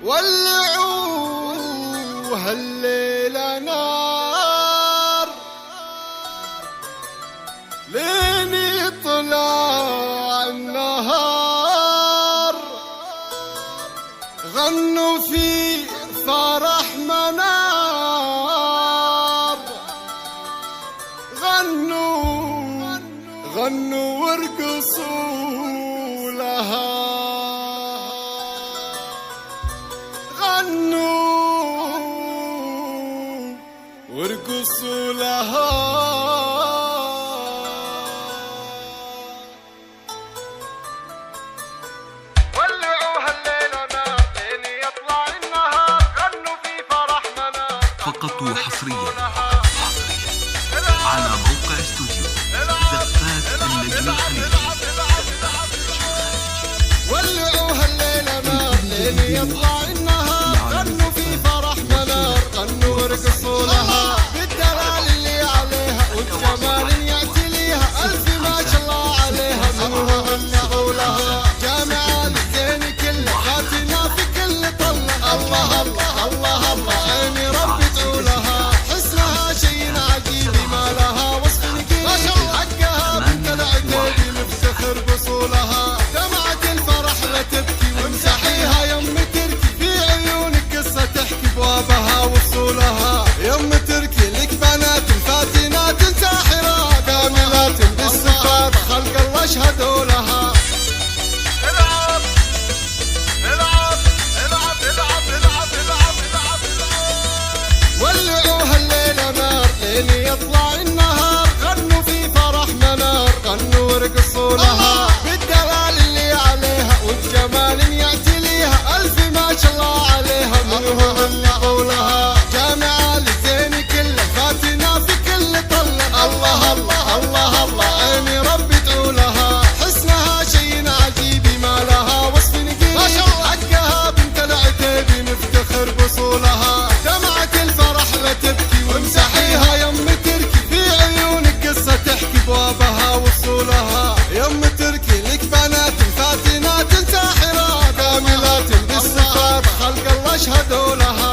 ولعوا هالليلة نار لين يطلع النهار، غنوا في فرح منار، غنوا وارقصوا لها، غنوا وارقصوا لها. ولعوا هالليلة نار لين يطلع النهار، غنوا في فرح منار فقط وحصريا على موقع استوديو زفات النجم الخليجي. ولعوا هالليلة نار لين يطلع النهار، غنوا في فرح منار، غنوا وارقصوا لها، بالدلال اللي عليها والجمال يعتليها، ألف ما شاء الله عليها منهم غنوا لها. جامعة الزين كله فاتنا في كل طلة، الله الله الله الله عيني ربي تعولها، حسنها شيء عجيب ما لها وصف نقيل، حقها بنت العتيبي نفتخر بصولها. دمعة الفرح لا تبكي وامسحيها يم تركي، في عيونك قصة تحكي بوابها وصولها. يم تركي لك بنات فاتنات ساحرات كاملات بالصفات، خلق الله اشهدوا لها. العب العب العب العب العب العب العب العب. ولعوا هالليلة نار لين يطلع النهار، غنوا في فرح منار، غنوا وارقصوا لها، بالدلال اللي عليها والجمال يعتليها، ألف ما شاء الله عليها منهم غنوا لها. جامعة الزين كله فاتنا في كل طلة، الله الله الله الله عيني ربي تعولها، حسنها شيء عجيب ما لها وصف نقيل، حقها بنت العتيبي نفتخر بصولها. دمعة الفرح لا تبكي وامسحيها يم تركي، في عيونك قصة تحكي بوابها وصولها. يم تركي لك بنات فاتنات ساحرات كاملات بالصفات، خلق الله اشهدوا لها.